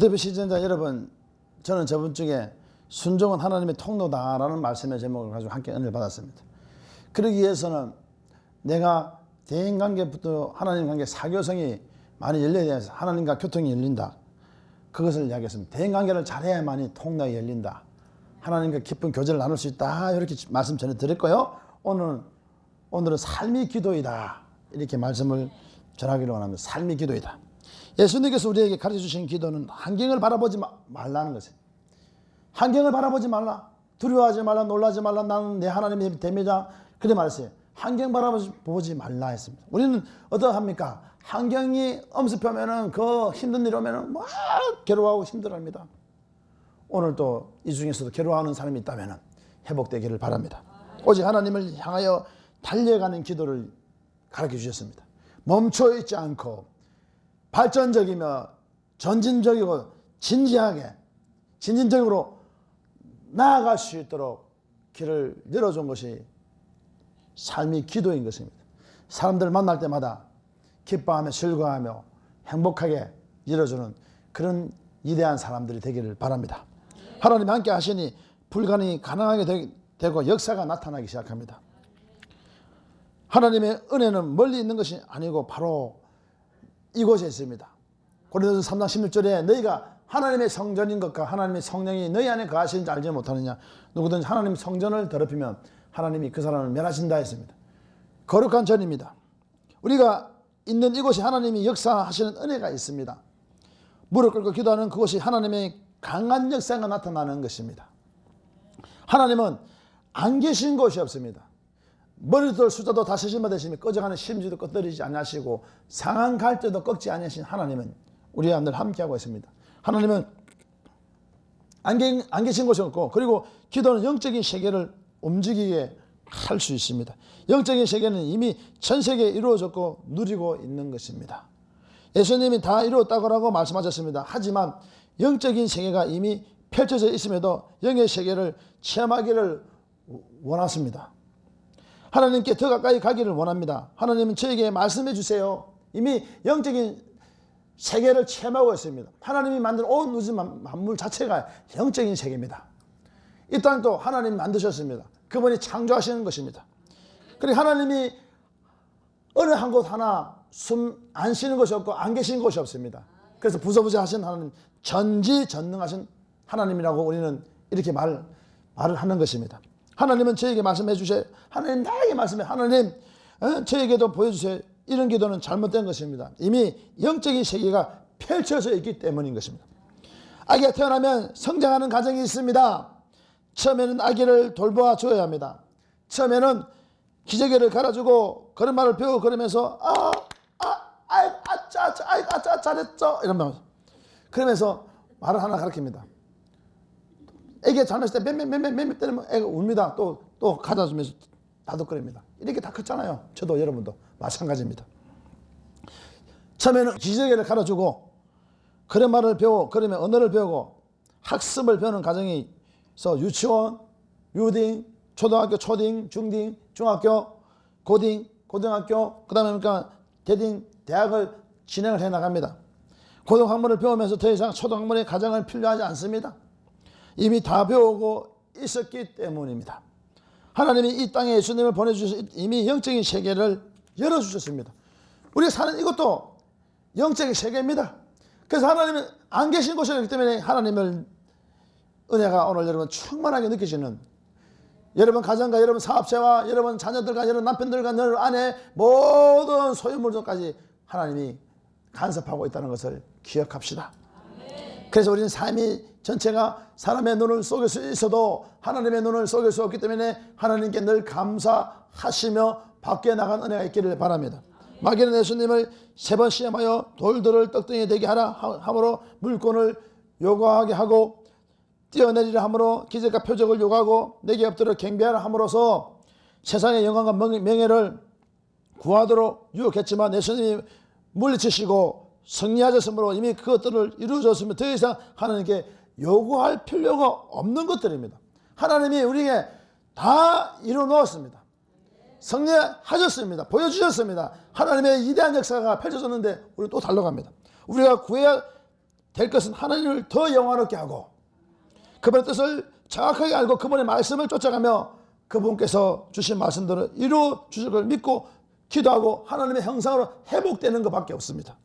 우테비 시청자 여러분, 저는 저번 주에 순종은 하나님의 통로다라는 말씀의 제목을 가지고 함께 은혜를 받았습니다. 그러기 위해서는 내가 대인관계부터 하나님 관계 사교성이 많이 열려야 해서 하나님과 교통이 열린다. 그것을 이야기했습니다. 대인관계를 잘해야만이 통로가 열린다. 하나님과 깊은 교제를 나눌 수 있다. 이렇게 말씀 전해드렸고요. 오늘은 삶의 기도이다. 이렇게 말씀을 전하기로 원합니다. 삶의 기도이다. 예수님께서 우리에게 가르쳐주신 기도는 환경을 바라보지 말라는 것이에요. 환경을 바라보지 말라. 두려워하지 말라. 놀라지 말라. 나는 내 하나님의 됨이다. 그래 말했어요. 환경 바라보지 말라 했습니다. 우리는 어떠합니까? 환경이 엄습하면은 그 힘든 일 오면은 막 괴로워하고 힘들어합니다. 오늘 또 이 중에서도 괴로워하는 사람이 있다면 회복되기를 바랍니다. 오직 하나님을 향하여 달려가는 기도를 가르쳐 주셨습니다. 멈춰 있지 않고 발전적이며 전진적이고 진진적으로 나아갈 수 있도록 길을 열어준 것이 삶이 기도인 것입니다. 사람들을 만날 때마다 기뻐하며 즐거워하며 행복하게 열어주는 그런 위대한 사람들이 되기를 바랍니다. 하나님 함께 하시니 불가능이 가능하게 되고 역사가 나타나기 시작합니다. 하나님의 은혜는 멀리 있는 것이 아니고 바로 이곳에 있습니다. 고린도서 3장 16절에 너희가 하나님의 성전인 것과 하나님의 성령이 너희 안에 거하시는지 알지 못하느냐. 누구든지 하나님의 성전을 더럽히면 하나님이 그 사람을 멸하신다 했습니다. 거룩한 전입니다. 우리가 있는 이곳이 하나님이 역사하시는 은혜가 있습니다. 무릎 꿇고 기도하는 그곳이 하나님의 강한 역사가 나타나는 것입니다. 하나님은 안 계신 곳이 없습니다. 머리들 숫자도 다 세심바 되시며 꺼져가는 심지도 꺼뜨리지 아니하시고 상한 갈대도 꺾지 아니하신 하나님은 우리와 늘 함께하고 있습니다. 하나님은 안 계신 곳이 없고, 그리고 기도는 영적인 세계를 움직이게 할 수 있습니다. 영적인 세계는 이미 전 세계에 이루어졌고 누리고 있는 것입니다. 예수님이 다 이루었다고 말씀하셨습니다. 하지만 영적인 세계가 이미 펼쳐져 있음에도 영의 세계를 체험하기를 원하십니다. 하나님께 더 가까이 가기를 원합니다. 하나님은 저에게 말씀해 주세요. 이미 영적인 세계를 체험하고 있습니다. 하나님이 만든 온 우주 만물 자체가 영적인 세계입니다. 이 땅도 하나님이 만드셨습니다. 그분이 창조하시는 것입니다. 그리고 하나님이 어느 한 곳 하나 숨 안 쉬는 것이 없고 안 계신 곳이 없습니다. 그래서 부서부서하신 하나님, 전지전능하신 하나님이라고 우리는 이렇게 말을 하는 것입니다. 하나님은 저에게 말씀해 주세요. 하나님 나에게 말씀해. 하나님 저에게도 보여주세요. 이런 기도는 잘못된 것입니다. 이미 영적인 세계가 펼쳐져 있기 때문인 것입니다. 아기가 태어나면 성장하는 과정이 있습니다. 처음에는 아기를 돌보아 줘야 합니다. 처음에는 기저귀를 갈아주고 걸음마를 배우고 그러면서 잘했죠 이러면서 그러면서 말을 하나 가르칩니다. 애기가 잘못했을 때 맴 때리면 애가 웁니다. 또 가져다 주면서 다독거립니다. 이렇게 다 컸잖아요. 저도 여러분도 마찬가지입니다. 처음에는 기저귀를 갈아주고 걸음마를 배우고 그러면 언어를 배우고 학습을 배우는 과정이 있어. 유치원, 유딩, 초등학교, 초딩, 중딩, 중학교, 고딩, 고등학교, 그 다음에 그러니까 대딩, 대학을 진행을 해 나갑니다. 고등학문을 배우면서 더 이상 초등학문의 과정은 필요하지 않습니다. 이미 다 배우고 있었기 때문입니다. 하나님이 이 땅에 예수님을 보내주셔서 이미 영적인 세계를 열어주셨습니다. 우리가 사는 이것도 영적인 세계입니다. 그래서 하나님은 안 계신 곳이기 때문에 하나님을 은혜가 오늘 여러분 충만하게 느끼시는, 여러분 가정과 여러분 사업체와 여러분 자녀들과 여러분 남편들과 여러분 아내 모든 소유물들까지 하나님이 간섭하고 있다는 것을 기억합시다. 그래서 우리는 삶이 전체가 사람의 눈을 속일 수 있어도 하나님의 눈을 속일 수 없기 때문에 하나님께 늘 감사하시며 밖에 나간 은혜가 있기를 바랍니다. 마귀는 예수님을 3번 시험하여 돌들을 떡덩이에 되게 하라 함으로 물권을 요구하게 하고 뛰어내리라 함으로 기적과 표적을 요구하고 내게 엎드려 경배하라 함으로써 세상의 영광과 명예를 구하도록 유혹했지만 예수님이 물리치시고 승리하셨으므로 이미 그것들을 이루어졌으면 더 이상 하나님께 요구할 필요가 없는 것들입니다. 하나님이 우리에게 다 이루어 놓았습니다. 승리하셨습니다. 보여주셨습니다. 하나님의 위대한 역사가 펼쳐졌는데 우리는 또 달려갑니다. 우리가 구해야 될 것은 하나님을 더 영화롭게 하고 그분의 뜻을 정확하게 알고 그분의 말씀을 쫓아가며 그분께서 주신 말씀들을 이루어 주실 걸 믿고 기도하고 하나님의 형상으로 회복되는 것밖에 없습니다.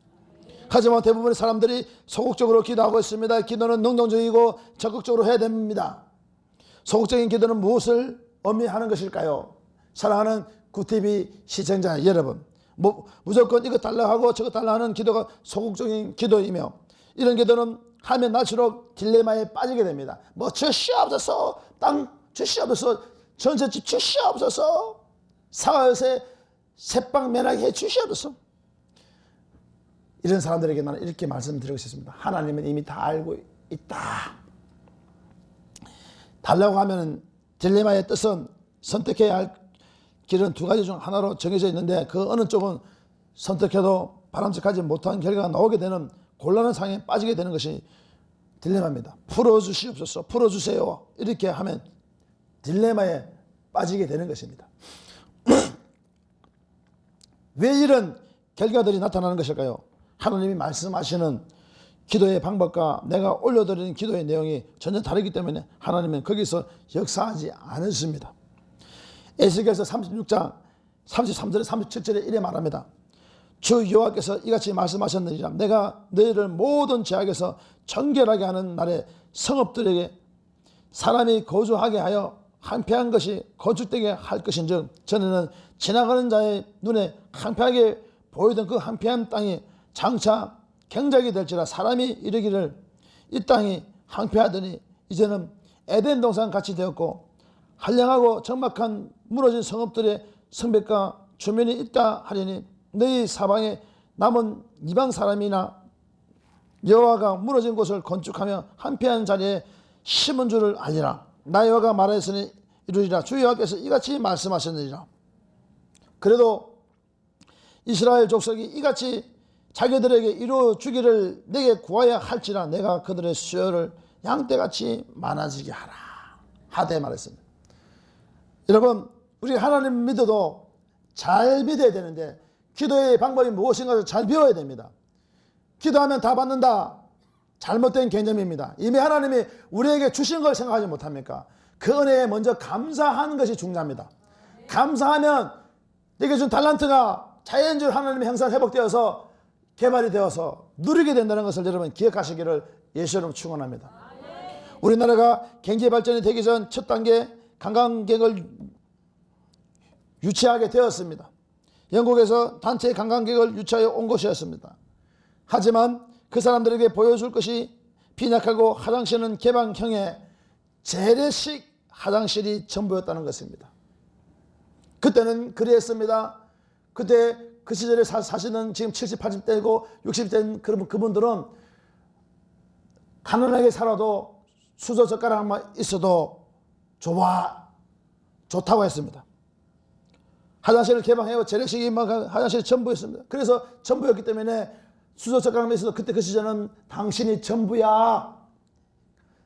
하지만 대부분의 사람들이 소극적으로 기도하고 있습니다. 기도는 능동적이고 적극적으로 해야 됩니다. 소극적인 기도는 무엇을 의미하는 것일까요? 사랑하는 구TV 시청자 여러분, 무조건 이거 달라 하고 저거 달라 하는 기도가 소극적인 기도이며 이런 기도는 하면 날수록 딜레마에 빠지게 됩니다. 뭐 주시옵소서, 땅 주시옵소서, 전셋집 주시옵소서, 사흘새 새빵 면하게 해 주시옵소서. 이런 사람들에게 나는 이렇게 말씀드리고 싶습니다. 하나님은 이미 다 알고 있다. 달라고 하면 딜레마의 뜻은 선택해야 할 길은 두 가지 중 하나로 정해져 있는데 그 어느 쪽은 선택해도 바람직하지 못한 결과가 나오게 되는 곤란한 상황에 빠지게 되는 것이 딜레마입니다. 풀어주시옵소서, 풀어주세요. 이렇게 하면 딜레마에 빠지게 되는 것입니다. 왜 이런 결과들이 나타나는 것일까요? 하나님이 말씀하시는 기도의 방법과 내가 올려드리는 기도의 내용이 전혀 다르기 때문에 하나님은 거기서 역사하지 않으십니다. 에스겔서 36장 33절에 37절에 이래 말합니다. 주 여호와께서 이같이 말씀하셨느니라. 내가 너희를 모든 죄악에서 정결하게 하는 날에 성읍들에게 사람이 거주하게 하여 황폐한 것이 건축되게 할 것인즉 전에는 지나가는 자의 눈에 황폐하게 보이던 그 황폐한 땅이 장차 경작이 될지라. 사람이 이르기를 이 땅이 황폐하더니 이제는 에덴 동산 같이 되었고 한량하고 적막한 무너진 성읍들의 성벽과 주민이 있다 하리니 너희 사방에 남은 이방 사람이나 여호와가 무너진 곳을 건축하며 한패한 자리에 심은 줄을 알리라. 나 여호와가 말하였으니 이루리라. 주 여호와께서 이같이 말씀하셨느니라. 그래도 이스라엘 족속이 이같이 자기들에게 이루어 주기를 내게 구하여 할지라 내가 그들의 수요를 양떼같이 많아지게 하라 하되 말했습니다. 여러분, 우리 하나님 믿어도 잘 믿어야 되는데 기도의 방법이 무엇인가를 잘 배워야 됩니다. 기도하면 다 받는다. 잘못된 개념입니다. 이미 하나님이 우리에게 주신 걸 생각하지 못합니까? 그 은혜에 먼저 감사하는 것이 중요합니다. 감사하면 내게 준 달란트가 자연적으로 하나님의 형상 회복되어서 개발이 되어서 누리게 된다는 것을 여러분 기억하시기를 예수로 축원합니다. 우리나라가 경제 발전이 되기 전 첫 단계 관광객을 유치하게 되었습니다. 영국에서 단체 관광객을 유치하여 온 것이었습니다. 하지만 그 사람들에게 보여줄 것이 빈약하고 화장실은 개방형의 재래식 화장실이 전부였다는 것입니다. 그때는 그랬습니다. 그때 그 시절에 사시는 지금 70, 80대고 60대인 그분들은 가난하게 살아도 수저 젓가락만 있어도 좋다고 했습니다. 화장실을 개방해요. 재래식이 막 화장실이 전부였습니다. 그래서 전부였기 때문에 수저 젓가락만 있어도 그때 그 시절은 당신이 전부야.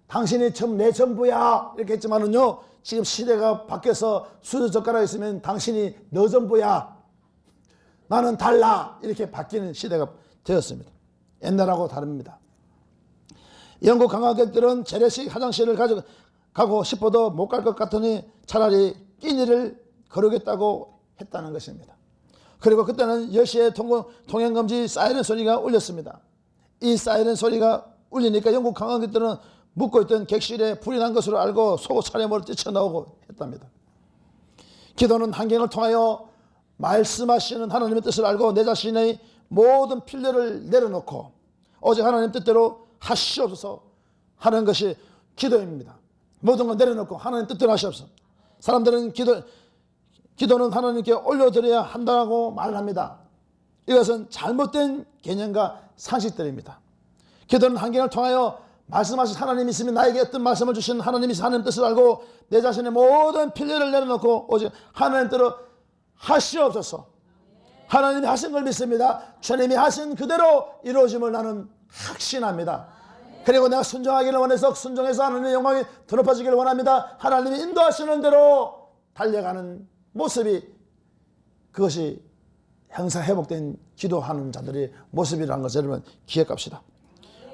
당신이 내 전부야. 이렇게 했지만은요. 지금 시대가 바뀌어서 수저 젓가락 있으면 당신이 너 전부야. 나는 달라. 이렇게 바뀌는 시대가 되었습니다. 옛날하고 다릅니다. 영국 관광객들은 재래식 화장실을 가고 싶어도 못 갈 것 같으니 차라리 끼니를 거르겠다고 했다는 것입니다. 그리고 그때는 10시에 통행금지 사이렌 소리가 울렸습니다. 이 사이렌 소리가 울리니까 영국 관광객들은 묵고 있던 객실에 불이 난 것으로 알고 속옷 차림으로 뛰쳐나오고 했답니다. 기도는 환경을 통하여 말씀하시는 하나님의 뜻을 알고 내 자신의 모든 필요를 내려놓고 오직 하나님 뜻대로 하시옵소서 하는 것이 기도입니다. 모든 걸 내려놓고 하나님 뜻대로 하시옵소서. 사람들은 기도는 하나님께 올려드려야 한다고 말을 합니다. 이것은 잘못된 개념과 상식들입니다. 기도는 환경을 통하여 말씀하신 하나님이 있으면 나에게 어떤 말씀을 주신 하나님이 하나님 뜻을 알고 내 자신의 모든 필요를 내려놓고 오직 하나님 뜻대로 하시옵소서. 하나님이 하신 걸 믿습니다. 주님이 하신 그대로 이루어짐을 나는 확신합니다. 그리고 내가 순종하기를 원해서 순종해서 하나님의 영광이 더 높아지기를 원합니다. 하나님이 인도하시는 대로 달려가는 모습이 그것이 항상 회복된 기도하는 자들의 모습이라는 것을 여러분 기억합시다.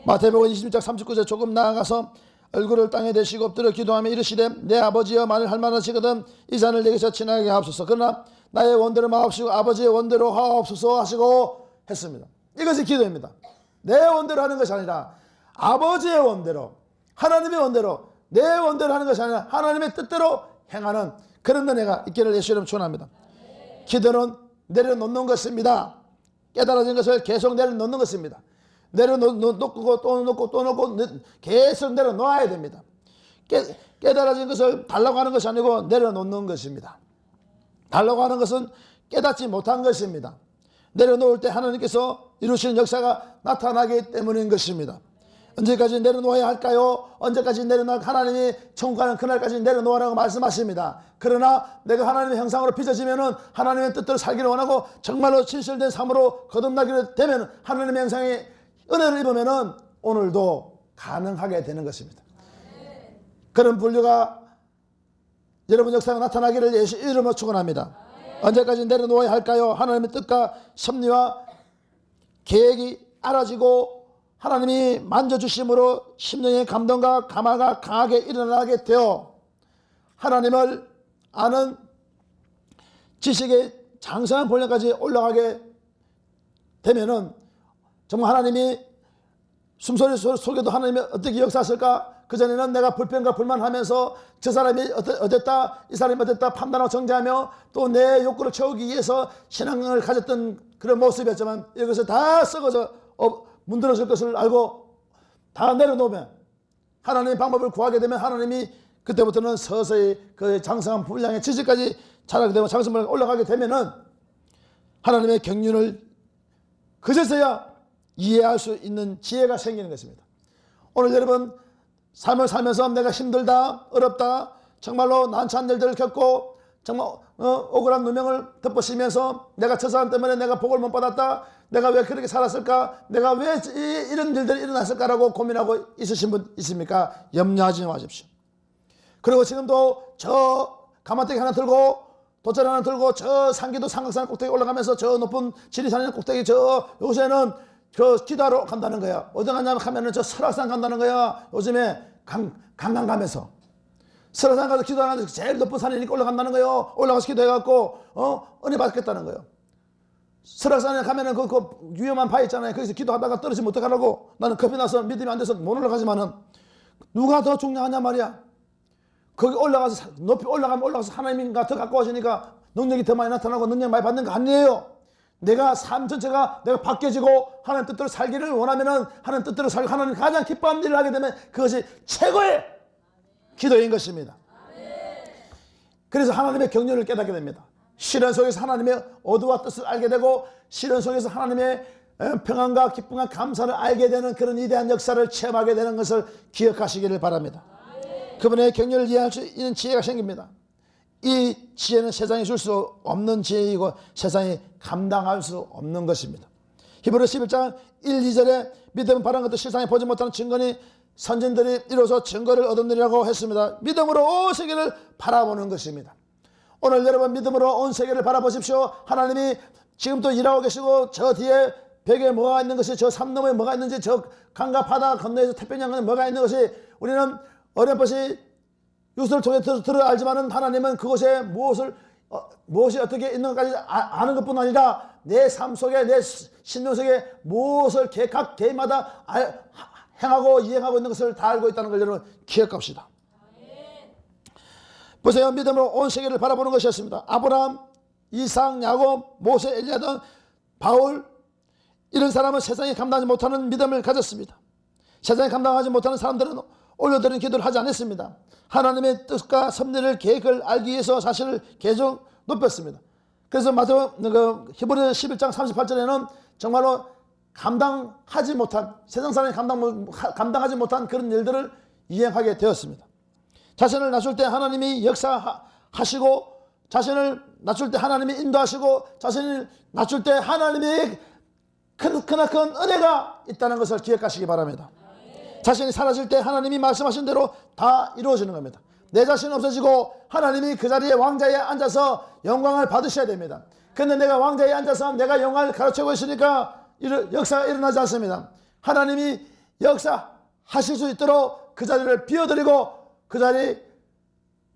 마태복음 26장 39절 조금 나아가서 얼굴을 땅에 대시고 엎드려 기도하며 이르시되 내 아버지여 만일 할 만하시거든 이 잔을 내게서 지나게 하옵소서. 그러나 나의 원대로 마옵시고 아버지의 원대로 하옵소서 하시고 했습니다. 이것이 기도입니다. 내 원대로 하는 것이 아니라 아버지의 원대로, 하나님의 원대로, 내 원대로 하는 것이 아니라 하나님의 뜻대로 행하는 그런 은혜가 있기를 예수 이름으로 축원합니다. 기도는 내려놓는 것입니다. 깨달아진 것을 계속 내려놓는 것입니다. 내려놓고 또 놓고 또 놓고 계속 내려놓아야 됩니다. 깨달아진 것을 달라고 하는 것이 아니고 내려놓는 것입니다. 달라고 하는 것은 깨닫지 못한 것입니다. 내려놓을 때 하나님께서 이루시는 역사가 나타나기 때문인 것입니다. 언제까지 내려놓아야 할까요? 언제까지 내려놓아 하나님이 천국 가는 그날까지 내려놓으라고 말씀하십니다. 그러나 내가 하나님의 형상으로 빚어지면은 하나님의 뜻대로 살기를 원하고 정말로 진실된 삶으로 거듭나기를 되면 하나님의 형상의 은혜를 입으면은 오늘도 가능하게 되는 것입니다. 그런 분류가 여러분 역사가 나타나기를 예수 이름으로 축원합니다. 언제까지 내려놓아야 할까요? 하나님의 뜻과 섭리와 계획이 알아지고 하나님이 만져주심으로 심령의 감동과 감화가 강하게 일어나게 되어 하나님을 아는 지식의 장성한 본령까지 올라가게 되면은 정말 하나님이 숨소리 속에도 하나님이 어떻게 역사하실까? 그전에는 내가 불평과 불만하면서 저 사람이 어땠다 이 사람이 어땠다 판단하고 정죄하며 또 내 욕구를 채우기 위해서 신앙을 가졌던 그런 모습이었지만 이것을 다 썩어서 문드러질 것을 알고 다 내려놓으면 하나님의 방법을 구하게 되면 하나님이 그때부터는 서서히 그 장성한 분량의 지식까지 자라게 되고 장성을 올라가게 되면은 하나님의 경륜을 그제서야 이해할 수 있는 지혜가 생기는 것입니다. 오늘 여러분 삶을 살면서 내가 힘들다 어렵다 정말로 난처한 일들을 겪고 정말 억울한 누명을 덮으시면서 내가 저 사람 때문에 내가 복을 못 받았다 내가 왜 그렇게 살았을까 내가 왜 이런 일들이 일어났을까라고 고민하고 있으신 분 있습니까? 염려하지 마십시오. 그리고 지금도 저 가마떼기 하나 들고 돗자리 하나 들고 저 상기도 삼각산 꼭대기 올라가면서 저 높은 지리산의 꼭대기 저 요새는 저 기도하러 간다는 거야. 어디 가냐면 하면은 저 설악산 간다는 거야. 요즘에 강강 가면서 설악산 가서 기도하는 제일 높은 산이니까 올라간다는 거예요. 올라가서 기도해갖고 은혜 받겠다는 거예요. 설악산에 가면은 그 위험한 바 있잖아요. 거기서 기도하다가 떨어지면 어떡하라고. 나는 겁이 나서 믿음이 안 돼서 못 올라가지만은 누가 더 중요하냐 말이야. 거기 올라가서 높이 올라가면 올라가서 하나님과 더 가까워지니까 능력이 더 많이 나타나고 능력 많이 받는 거 아니에요. 내가 삶 전체가 내가 바뀌어지고 하나님 뜻대로 살기를 원하면은 하나님 뜻대로 살고 하나님 가장 기뻐하는 일을 하게 되면 그것이 최고의 기도인 것입니다. 그래서 하나님의 경륜을 깨닫게 됩니다. 시련 속에서 하나님의 어두와 뜻을 알게 되고 시련 속에서 하나님의 평안과 기쁨과 감사를 알게 되는 그런 위대한 역사를 체험하게 되는 것을 기억하시기를 바랍니다. 그분의 경륜을 이해할 수 있는 지혜가 생깁니다. 이 지혜는 세상이 줄 수 없는 지혜이고 세상이 감당할 수 없는 것입니다. 히브리서 11장 1, 2절에 믿음은 바라는 것도 세상에 보지 못하는 증거니 선진들이 이로써 증거를 얻었느니라고 했습니다. 믿음으로 온 세계를 바라보는 것입니다. 오늘 여러분 믿음으로 온 세계를 바라보십시오. 하나님이 지금 또 일하고 계시고 저 뒤에 벽에 뭐가 있는 것이 저 삶 너머에 뭐가 있는지 저 강과 바다 건너에서 태평양에 뭐가 있는 것이 우리는 어렴풋이 뉴스를 통해 들어 알지만은 하나님은 그곳에 무엇이 어떻게 있는 것까지 아는 것뿐 아니라 내 삶 속에 내 신명 속에 무엇을 각 개인마다 행하고 이행하고 있는 것을 다 알고 있다는 걸 여러분 기억합시다. 보세요. 믿음으로 온 세계를 바라보는 것이었습니다. 아브라함, 이삭, 야곱, 모세, 엘리야 등 바울 이런 사람은 세상이 감당하지 못하는 믿음을 가졌습니다. 세상이 감당하지 못하는 사람들은 올려드리는 기도를 하지 않았습니다. 하나님의 뜻과 섭리를 계획을 알기 위해서 자신을 계속 높였습니다. 그래서 히브리서 11장 38절에는 정말로 감당하지 못한 세상 사람이 감당하지 못한 그런 일들을 이행하게 되었습니다. 자신을 낮출 때 하나님이 역사하시고 자신을 낮출 때 하나님이 인도하시고 자신을 낮출 때 하나님이 크나큰 은혜가 있다는 것을 기억하시기 바랍니다. 자신이 사라질 때 하나님이 말씀하신 대로 다 이루어지는 겁니다. 내 자신 없어지고 하나님이 그 자리에 왕자에 앉아서 영광을 받으셔야 됩니다. 그런데 내가 왕자에 앉아서 내가 영광을 가르치고 있으니까 역사가 일어나지 않습니다. 하나님이 역사하실 수 있도록 그 자리를 비워드리고 그 자리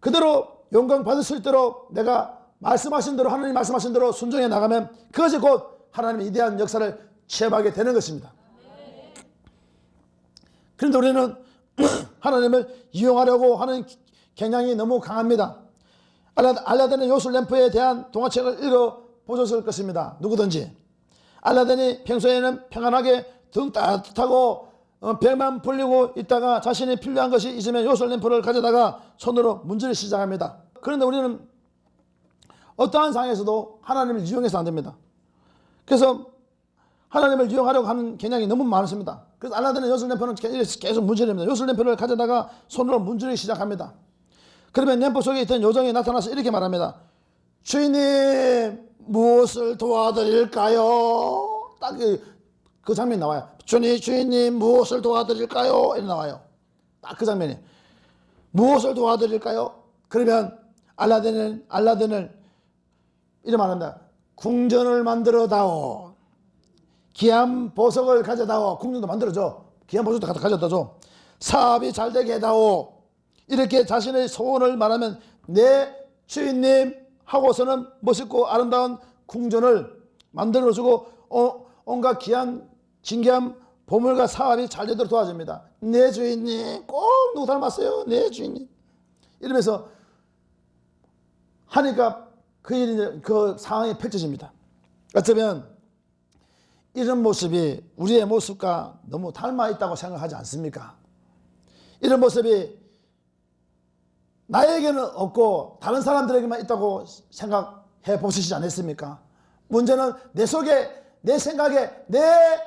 그대로 영광 받을 수 있도록 내가 말씀하신 대로 하나님 말씀하신 대로 순종해 나가면 그것이 곧 하나님의 위대한 역사를 체험하게 되는 것입니다. 그런데 우리는 하나님을 이용하려고 하는 경향이 너무 강합니다. 알라딘의 요술 램프에 대한 동화책을 읽어보셨을 것입니다. 누구든지. 알라딘이 평소에는 평안하게 등 따뜻하고 배만 불리고 있다가 자신이 필요한 것이 있으면 요술 램프를 가져다가 손으로 문지르기 시작합니다. 그런데 우리는 어떠한 상황에서도 하나님을 이용해서 안 됩니다. 그래서 하나님을 이용하려고 하는 경향이 너무 많습니다. 그래서 알라딘의 요술 램프는 계속 문지릅니다. 요술 램프를 가져다가 손으로 문지르기 시작합니다. 그러면 램프 속에 있던 요정이 나타나서 이렇게 말합니다. 주인님, 무엇을 도와드릴까요? 딱 그 장면이 나와요. 주인님, 무엇을 도와드릴까요? 이렇게 나와요. 딱 그 장면이. 무엇을 도와드릴까요? 그러면 알라딘을 이렇게 말합니다. 궁전을 만들어 다오. 귀한 보석을 가져다오. 궁전도 만들어줘. 귀한 보석도 가져다 줘. 사업이 잘 되게 해다오. 이렇게 자신의 소원을 말하면 내 주인님 하고서는 멋있고 아름다운 궁전을 만들어주고 온갖 귀한 진귀한 보물과 사업이 잘 되도록 도와줍니다. 내 주인님 꼭 누구 닮았어요? 내 주인님 이러면서 하니까 그 상황이 펼쳐집니다. 어쩌면 이런 모습이 우리의 모습과 너무 닮아 있다고 생각하지 않습니까? 이런 모습이 나에게는 없고 다른 사람들에게만 있다고 생각해 보시지 않았습니까? 문제는 내 속에 내 생각에 내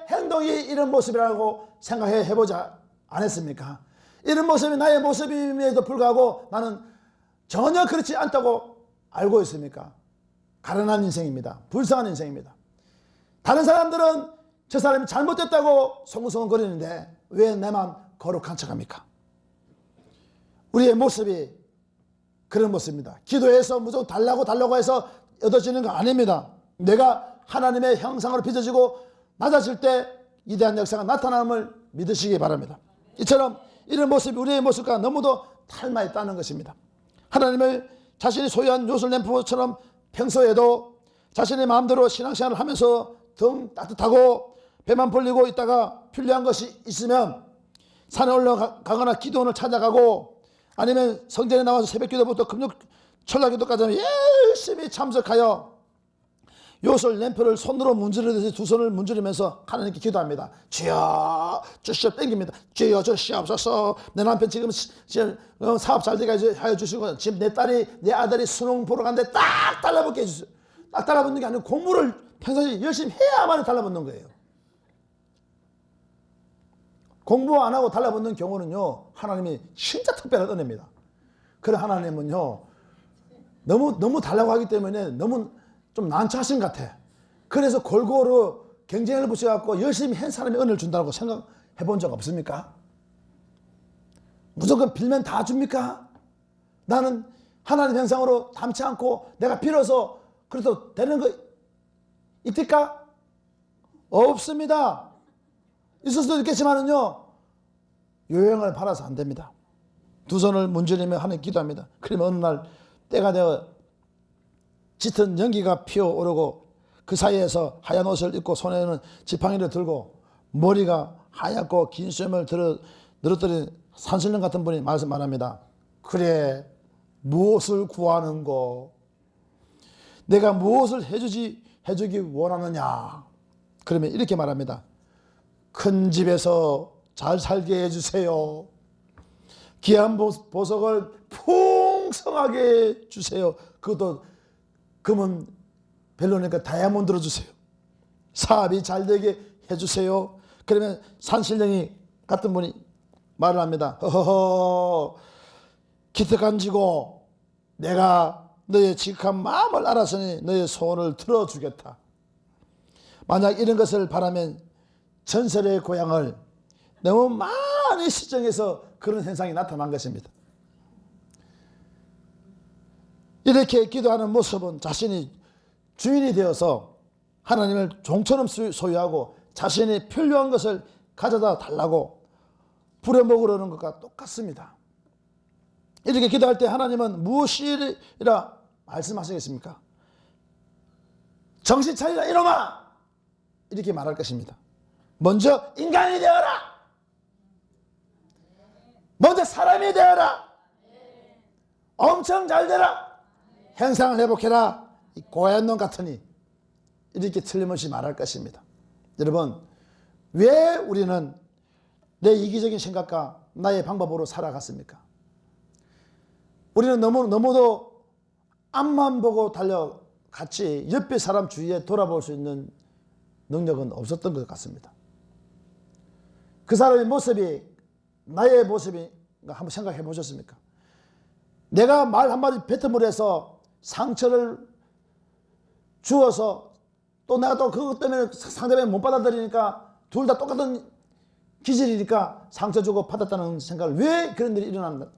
행동이 이런 모습이라고 생각해 보지 않았습니까? 이런 모습이 나의 모습임에도 불구하고 나는 전혀 그렇지 않다고 알고 있습니까? 가난한 인생입니다. 불쌍한 인생입니다. 다른 사람들은 저 사람이 잘못됐다고 송구송거리는데 왜 내만 거룩한 척합니까? 우리의 모습이 그런 모습입니다. 기도해서 무조건 달라고 해서 얻어지는 거 아닙니다. 내가 하나님의 형상으로 빚어지고 낮아질 때 위대한 역사가 나타남을 믿으시기 바랍니다. 이처럼 이런 모습이 우리의 모습과 너무도 닮아 있다는 것입니다. 하나님을 자신이 소유한 요술 램프처럼 평소에도 자신의 마음대로 신앙생활을 하면서 등 따뜻하고 배만 불리고 있다가 필요한 것이 있으면 산에 올라가거나 기도원을 찾아가고 아니면 성전에 나와서 새벽기도부터 철야기도까지 열심히 참석하여 요술 램프를 손으로 문지르듯이 두 손을 문지르면서 하나님께 기도합니다. 주여 주시오 땡깁니다. 주여 주시옵소서. 내 남편 지금 사업 잘 되게 하여 주시고 지금 내 아들이 수능 보러 가는데 딱 달라붙게 해주세요. 딱 달라붙는 게 아니고 공부를 평소에 열심히 해야만 달라붙는 거예요. 공부 안 하고 달라붙는 경우는요 하나님이 진짜 특별한 은혜입니다. 그래 하나님은요 너무 달라고 하기 때문에 너무 좀 난처하신 것 같아. 그래서 골고루 경쟁을 붙여갖고 열심히 한 사람이 은혜를 준다고 생각해 본 적 없습니까? 무조건 빌면 다 줍니까? 나는 하나님 형상으로 닮지 않고 내가 빌어서 그래도 되는 거 있을까? 없습니다. 있을 수도 있겠지만은요 요행을 바라서 안 됩니다. 두 손을 문지르며 하나님 기도합니다. 그러면 어느 날 때가 되어 짙은 연기가 피어오르고 그 사이에서 하얀 옷을 입고 손에는 지팡이를 들고 머리가 하얗고 긴 수염을 늘어뜨린 산신령 같은 분이 말합니다. 그래 무엇을 구하는고? 내가 무엇을 해주기 원하느냐? 그러면 이렇게 말합니다. 큰 집에서 잘 살게 해주세요. 귀한 보석을 풍성하게 주세요. 그것도 금은 별로니까 다이아몬드로 주세요. 사업이 잘 되게 해주세요. 그러면 산신령이 같은 분이 말을 합니다. 허허허 기특한지고 내가 너의 지극한 마음을 알았으니 너의 소원을 들어주겠다. 만약 이런 것을 바라면 전설의 고향을 너무 많이 시정해서 그런 현상이 나타난 것입니다. 이렇게 기도하는 모습은 자신이 주인이 되어서 하나님을 종처럼 소유하고 자신이 필요한 것을 가져다 달라고 부려먹으려는 것과 똑같습니다. 이렇게 기도할 때 하나님은 무엇이라 말씀하시겠습니까? 정신 차리라 이놈아! 이렇게 말할 것입니다. 먼저 인간이 되어라! 먼저 사람이 되어라! 엄청 잘 되라! 형상을 회복해라! 이 고얀 놈 같으니 이렇게 틀림없이 말할 것입니다. 여러분, 왜 우리는 내 이기적인 생각과 나의 방법으로 살아갔습니까? 우리는 너무도 앞만 보고 달려갔지 옆에 사람 주위에 돌아볼 수 있는 능력은 없었던 것 같습니다. 그 사람의 모습이 나의 모습인가 한번 생각해 보셨습니까? 내가 말 한마디 뱉음으로 해서 상처를 주어서 또 내가 또 그것 때문에 상대방이 못 받아들이니까 둘 다 똑같은 기질이니까 상처 주고 받았다는 생각을 왜 그런 일이 일어난다고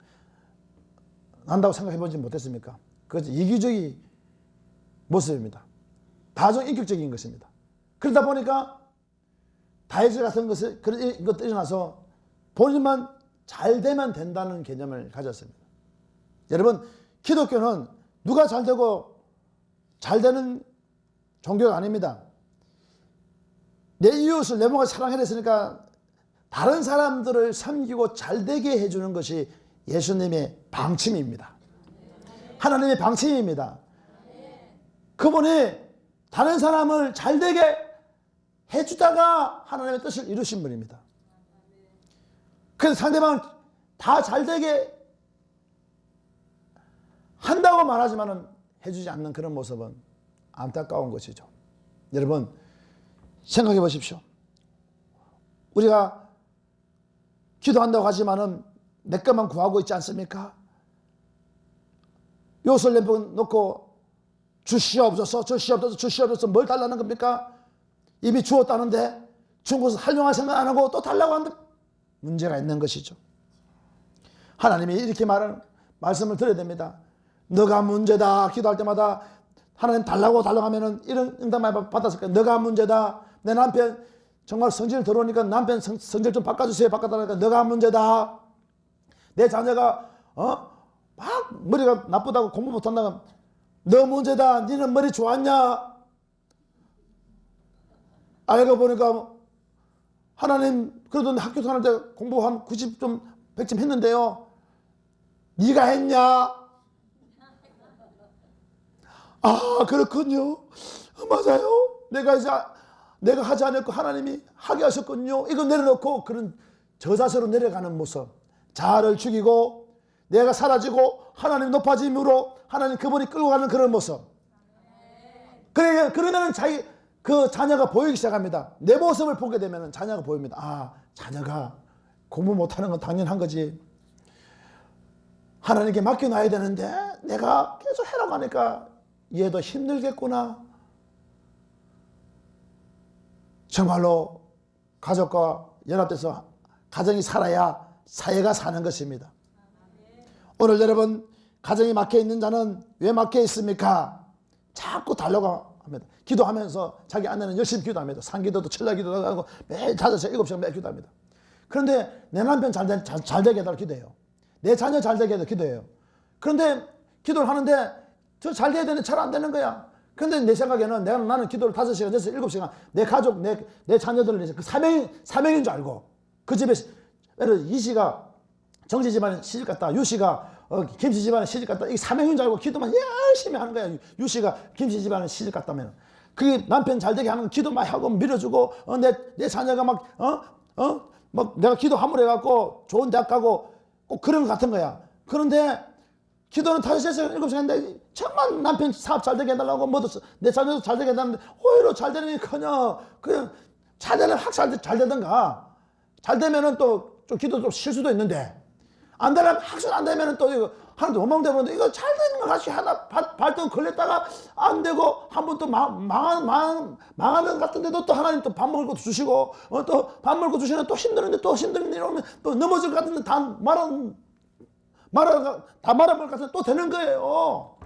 생각해 보지 못했습니까? 그것은 이기적인 모습입니다. 다중인격적인 것입니다. 그러다 보니까 다이어트 같은 그런 것들이 일어나서 본인만 잘 되면 된다는 개념을 가졌습니다. 여러분, 기독교는 누가 잘 되고 잘 되는 종교가 아닙니다. 내 이웃을 내 몸과 사랑해야 했으니까 다른 사람들을 섬기고 잘 되게 해주는 것이 예수님의 방침입니다. 하나님의 방침입니다. 그분이 다른 사람을 잘 되게 해주다가 하나님의 뜻을 이루신 분입니다. 그래서 상대방을 다 잘 되게 한다고 말하지만 해주지 않는 그런 모습은 안타까운 것이죠. 여러분, 생각해 보십시오. 우리가 기도한다고 하지만은 내 것만 구하고 있지 않습니까? 요술 내놓고 주시옵소서, 주시옵소서, 주시옵소서 뭘 달라는 겁니까? 이미 주었다는데 준 것을 활용할 생각 안 하고 또 달라고 하는데 문제가 있는 것이죠. 하나님이 이렇게 말씀을 드려야 됩니다. 너가 문제다. 기도할 때마다 하나님 달라고 하면은 이런 응답만 받았을 거야. 너가 문제다. 내 남편 정말 성질 들어오니까 남편 성질 좀 바꿔주세요. 바꿔달라니까 너가 문제다. 내 자녀가 막 머리가 나쁘다고 공부 못한다고 너 문제다. 니는 머리 좋았냐? 알고 보니까 하나님 그래도 학교 다닐 때 공부 한 90점 100점 했는데요. 네가 했냐? 아, 그렇군요. 맞아요. 내가 하지 않았고 하나님이 하게 하셨군요. 이거 내려놓고 그런 저자세로 내려가는 모습. 자아를 죽이고 내가 사라지고 하나님 높아짐으로 하나님 그분이 끌고 가는 그런 모습. 그러면 그 자녀가 보이기 시작합니다. 내 모습을 보게 되면 자녀가 보입니다. 아, 자녀가 공부 못하는 건 당연한 거지. 하나님께 맡겨놔야 되는데 내가 계속 해라고 하니까 얘도 힘들겠구나. 정말로 가족과 연합돼서 가정이 살아야 사회가 사는 것입니다. 오늘 여러분, 가정이 막혀있는 자는 왜 막혀 있습니까? 자꾸 달라고 합니다. 기도하면서 자기 아내는 열심히 기도합니다. 산기도도 철야기도도 하고 매일 자자서 7시간 매일 기도합니다. 그런데 내 남편 잘 되게 해달라고 기도해요. 내 자녀 잘 되게 해달라고 기도해요. 그런데 기도를 하는데 저 잘 돼야 되는데 잘 안 되는 거야. 그런데 내 생각에는 나는 기도를 5시간, 6시간, 7시간 내 가족, 내 자녀들을 위해서 그 사명인 줄 알고 그 집에 이씨가 정지 집안에 시집 갔다, 유씨가 김씨 집안에 시집 갔다, 이게 사명인 줄 알고 기도만 열심히 하는 거야. 유씨가 김씨 집안에 시집 갔다면 그게 남편 잘 되게 하는 기도 많이 하고 밀어주고 내 자녀가 막 내가 기도 함으로 해갖고 좋은 대학 가고 꼭 그런 것 같은 거야. 그런데 기도는 5시간, 7시간 했는데 정말 남편 사업 잘 되게 해달라고 내 자녀도 잘 되게 해달라는데 오히려 잘 되니커녕 그냥 자녀는 확 잘 되던가. 잘 되면은 또 좀 기도 좀 쉴 수도 있는데 안 되면 학습 안 되면은 또 이거 하나도 원망되면 이거 잘 되는 거 같이 하나 발등 걸렸다가 안 되고 한 번 또 망하는 것 같은데도 또 하나님 또 밥 먹을 것도 주시고 또 밥 먹을 거 주시면 또 힘드는데 이러면 또 넘어질 것 같은데 다 말아볼 것 같은데 또 되는 거예요.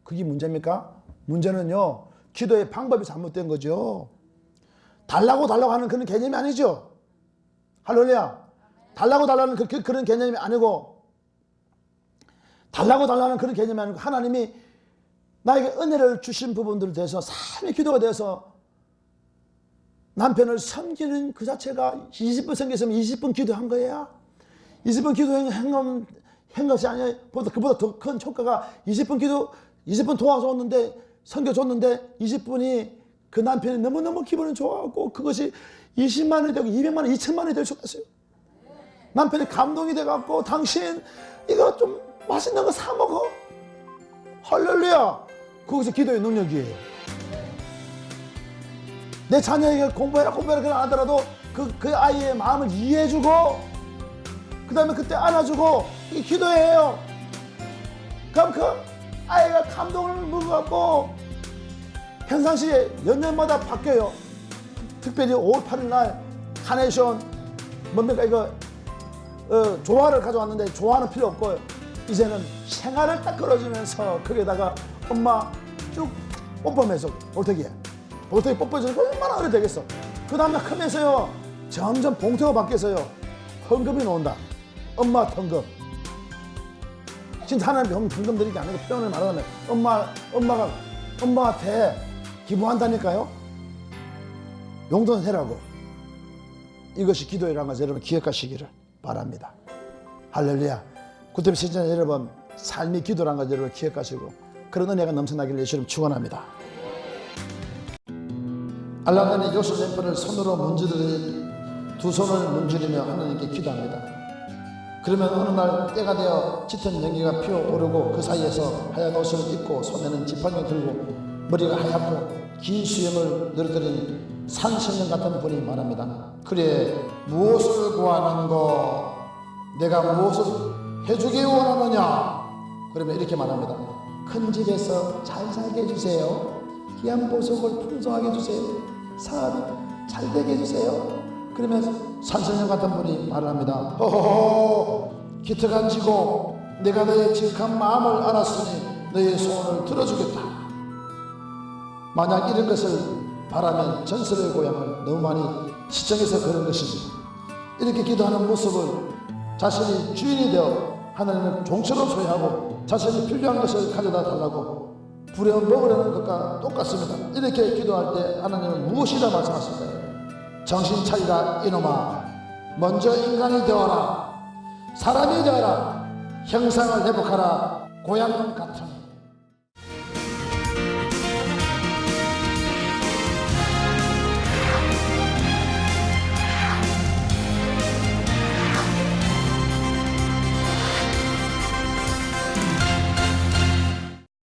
그게 문제입니까? 문제는요, 기도의 방법이 잘못된 거죠. 달라고 하는 그런 개념이 아니죠. 할렐루야. 달라고 달라는 그런 개념이 아니고, 달라고 달라는 그런 개념이 아니고, 하나님이 나에게 은혜를 주신 부분들에 대해서 삶의 기도가 되어서 남편을 섬기는 그 자체가 20분 섬겼으면 20분 기도한 거야. 20분 기도한 것이 아니라 그보다 더 큰 효과가 20분 기도, 20분 도와줬는데, 섬겨줬는데 20분이 그 남편이 너무너무 기분이 좋아하고 그것이 20만 원이 되고 200만 원, 2천만 원이 될 수가 있어요. 남편이 감동이 돼갖고 당신 이거 좀 맛있는 거 사 먹어. 할렐루야. 그것이 기도의 능력이에요. 내 자녀에게 공부해라 그런 안 하더라도 그 아이의 마음을 이해해주고 그 다음에 그때 안아주고 이게 기도예요. 그럼 그 아이가 감동을 먹어갖고 평상시에 연년마다 바뀌어요. 특별히 5월 8일 날 카네이션 뭡니까 이거 조화를 가져왔는데 조화는 필요 없고 이제는 생활을 딱 걸어주면서 거기에다가 엄마 쭉 뽀뽀하면서 볼테기 뽀뽀해주는 거 얼마나 오래 되겠어. 그 다음날 크면서요 점점 봉투가 바뀌어서요 헌금이 나온다. 엄마 헌금. 진짜 하나님 헌금 드리는 게 아니고 표현을 말하면 엄마가 엄마한테 기부한다니까요. 용돈 해라고. 이것이 기도라는 것을 여러분 기억하시기를 바랍니다. 할렐루야. 구태비 신자 여러분 삶이 기도라는 것을 여러분 기억하시고 그런 은혜가 넘쳐나기를 예수님 축원합니다. 알라딘이 요셉 램프를 손으로 문지르니 두 손을 문지르며 하나님께 기도합니다. 그러면 어느 날 때가 되어 짙은 연기가 피어오르고 그 사이에서 하얀 옷을 입고 손에는 지팡이 들고 머리가 하얗고 긴 수염을 늘어뜨린 산신령 같은 분이 말합니다. 그래 무엇을 구하는고 내가 무엇을 해주기 원하느냐. 그러면 이렇게 말합니다. 큰 집에서 잘 살게 해주세요. 귀한 보석을 풍성하게 해주세요. 사업이 잘 되게 해주세요. 그러면서 산신령 같은 분이 말을 합니다. 호호호 기특한 지고 내가 너의 지극한 마음을 알았으니 너의 소원을 들어주겠다. 만약 이런 것을 바라면 전설의 고향을 너무 많이 시청해서 그런 것입니다. 이렇게 기도하는 모습을 자신이 주인이 되어 하나님을 종처럼 소유하고 자신이 필요한 것을 가져다 달라고 부려 먹으려는 것과 똑같습니다. 이렇게 기도할 때 하나님은 무엇이라 말씀하실까요? 정신 차리라 이놈아. 먼저 인간이 되어라. 사람이 되어라. 형상을 회복하라. 고향 같은